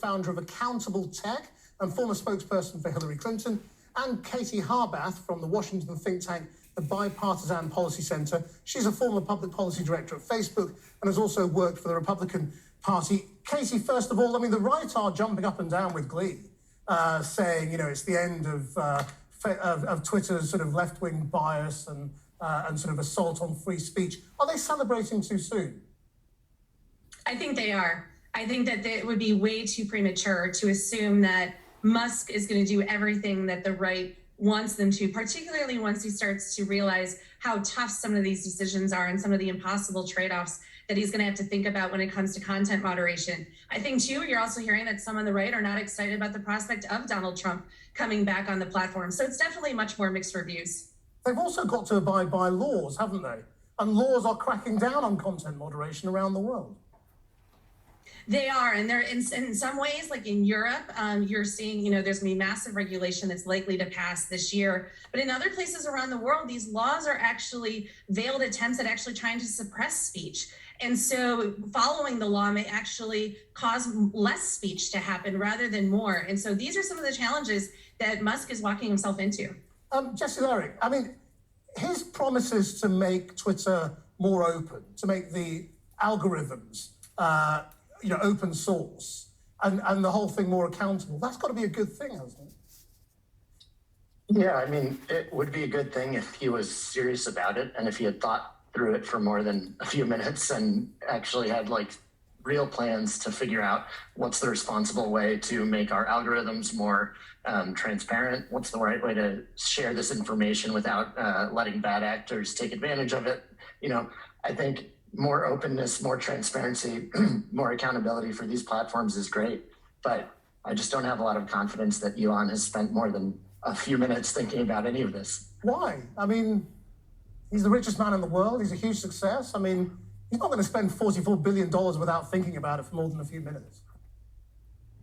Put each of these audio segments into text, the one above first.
founder of Accountable Tech and former spokesperson for Hillary Clinton, and Katie Harbath from the Washington think tank, the Bipartisan Policy Center. She's a former public policy director at Facebook and has also worked for the Republican Party. Katie, first of all, I mean, the right are jumping up and down with glee, saying, you know, it's the end of Twitter's sort of left-wing bias and sort of assault on free speech. Are they celebrating too soon? I think they are. I think that it would be way too premature to assume that Musk is going to do everything that the right wants them to, particularly once he starts to realize how tough some of these decisions are and some of the impossible trade-offs that he's going to have to think about when it comes to content moderation. I think, too, you're also hearing that some on the right are not excited about the prospect of Donald Trump coming back on the platform. So it's definitely much more mixed reviews. They've also got to abide by laws, haven't they? And laws are cracking down on content moderation around the world. They are, and they're in some ways, like in Europe, you're seeing, you know, there's going to be massive regulation that's likely to pass this year. But in other places around the world, these laws are actually veiled attempts at actually trying to suppress speech. And so following the law may actually cause less speech to happen rather than more. And so these are some of the challenges that Musk is walking himself into. Jesse Lehrich, I mean, his promises to make Twitter more open, to make the algorithms open source and the whole thing more accountable, that's got to be a good thing, hasn't it? Yeah, I mean, it would be a good thing if he was serious about it and if he had thought through it for more than a few minutes and actually had like real plans to figure out what's the responsible way to make our algorithms more transparent, what's the right way to share this information without letting bad actors take advantage of it. You know, I think more openness, more transparency, more accountability for these platforms is great. But I just don't have a lot of confidence that Elon has spent more than a few minutes thinking about any of this. Why? I mean, he's the richest man in the world. He's a huge success. I mean, he's not going to spend $44 billion without thinking about it for more than a few minutes.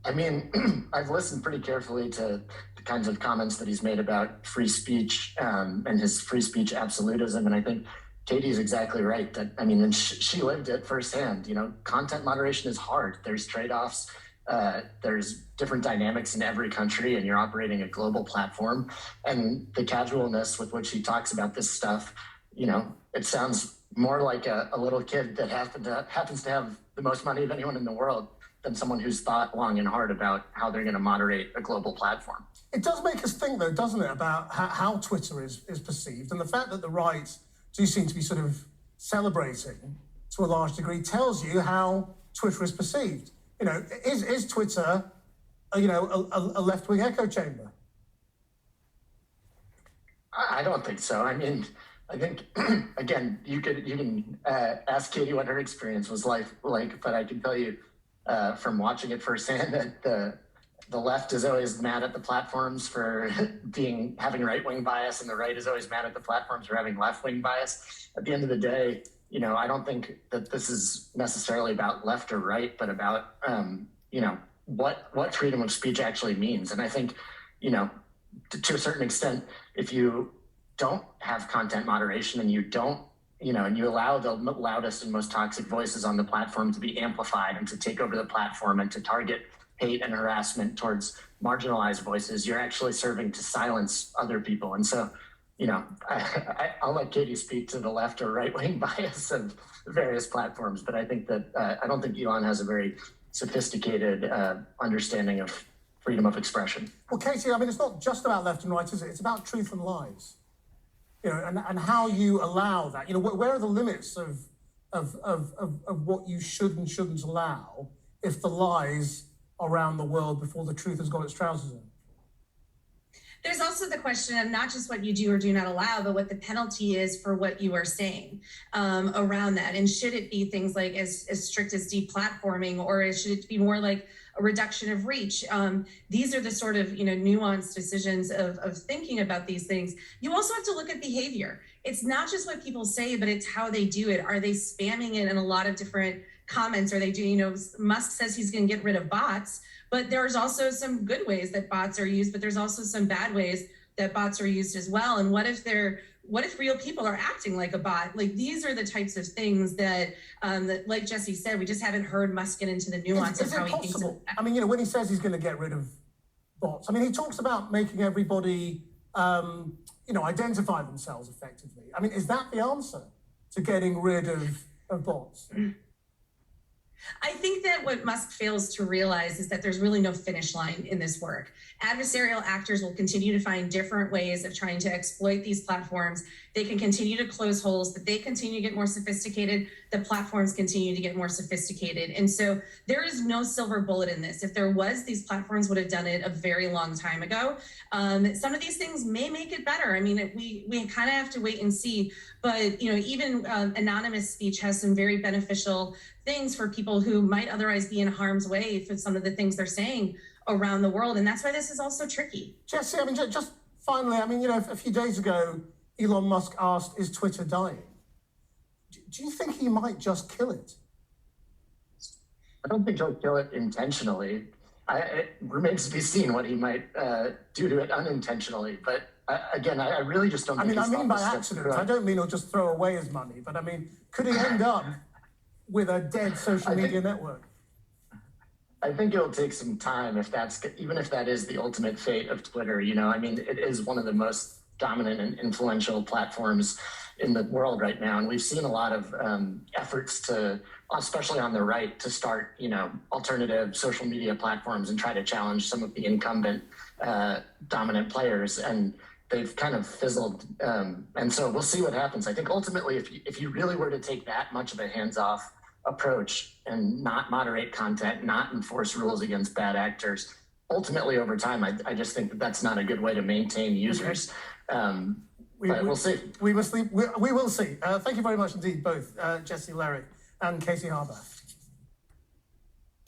I mean, I've listened pretty carefully to the kinds of comments that he's made about free speech and his free speech absolutism. And I think Katie's exactly right that, I mean, and she lived it firsthand. You know, content moderation is hard. There's trade-offs. There's different dynamics in every country, and you're operating a global platform. And the casualness with which he talks about this stuff, you know, it sounds more like a little kid that happens to have the most money of anyone in the world than someone who's thought long and hard about how they're going to moderate a global platform. It does make us think, though, doesn't it, about how Twitter is perceived, and the fact that the right do seem to be sort of celebrating to a large degree tells you how Twitter is perceived. You know, is Twitter, a left-wing echo chamber? I don't think so. I mean, I think again, you can ask Katie what her experience was like, but I can tell you from watching it firsthand that the left is always mad at the platforms for having right-wing bias, and the right is always mad at the platforms for having left-wing bias. At the end of the day, you know, I don't think that this is necessarily about left or right, but about, what freedom of speech actually means. And I think, you know, to a certain extent, if you don't have content moderation and you don't, you know, and you allow the loudest and most toxic voices on the platform to be amplified and to take over the platform and to target hate and harassment towards marginalized voices, you're actually serving to silence other people. And so, you know, I'll let Katie speak to the left or right-wing bias of various platforms, but I think that I don't think Elon has a very sophisticated understanding of freedom of expression. Well, Katie, I mean, it's not just about left and right, is it? It's about truth and lies. You know, and how you allow that. You know, where are the limits of what you should and shouldn't allow if the lies around the world before the truth has got its trousers in? There's also the question of not just what you do or do not allow, but what the penalty is for what you are saying around that. And should it be things like as strict as deplatforming, or should it be more like a reduction of reach? These are the sort of, you know, nuanced decisions of thinking about these things. You also have to look at behavior. It's not just what people say, but it's how they do it. Are they spamming it in a lot of different comments? Are they doing, you know, Musk says he's going to get rid of bots, but there's also some good ways that bots are used, but there's also some bad ways that bots are used as well. And what if they're what if real people are acting like a bot? Like, these are the types of things that, like Jesse said, we just haven't heard Musk get into the nuance of how he thinks. I mean, you know, when he says he's going to get rid of bots, I mean, he talks about making everybody, you know, identify themselves effectively. I mean, is that the answer to getting rid of bots? I think that what Musk fails to realize is that there's really no finish line in this work. Adversarial actors will continue to find different ways of trying to exploit these platforms. They can continue to close holes, but they continue to get more sophisticated. The platforms continue to get more sophisticated. And so there is no silver bullet in this. If there was, these platforms would have done it a very long time ago. Some of these things may make it better. I mean, we kind of have to wait and see. But, you know, even anonymous speech has some very beneficial things for people who might otherwise be in harm's way for some of the things they're saying around the world. And that's why this is also tricky. Jesse, I mean, just finally, I mean, you know, a few days ago, Elon Musk asked, is Twitter dying? Do you think he might just kill it? I don't think he'll kill it intentionally. It remains to be seen what he might do to it unintentionally. But again, I really just don't think I mean by accident. I don't mean he'll just throw away his money, but I mean, could he end up with a dead social media network? I think it'll take some time even if that is the ultimate fate of Twitter. You know, I mean, it is one of the most dominant and influential platforms in the world right now. And we've seen a lot of efforts to, especially on the right, to start, you know, alternative social media platforms and try to challenge some of the incumbent dominant players. And they've kind of fizzled. And so we'll see what happens. I think ultimately, if you really were to take that much of a hands-off approach and not moderate content, not enforce rules against bad actors, ultimately over time, I just think that that's not a good way to maintain users. But we'll see. We will see. Thank you very much indeed, both Jesse Lehrich and Katie Harbath.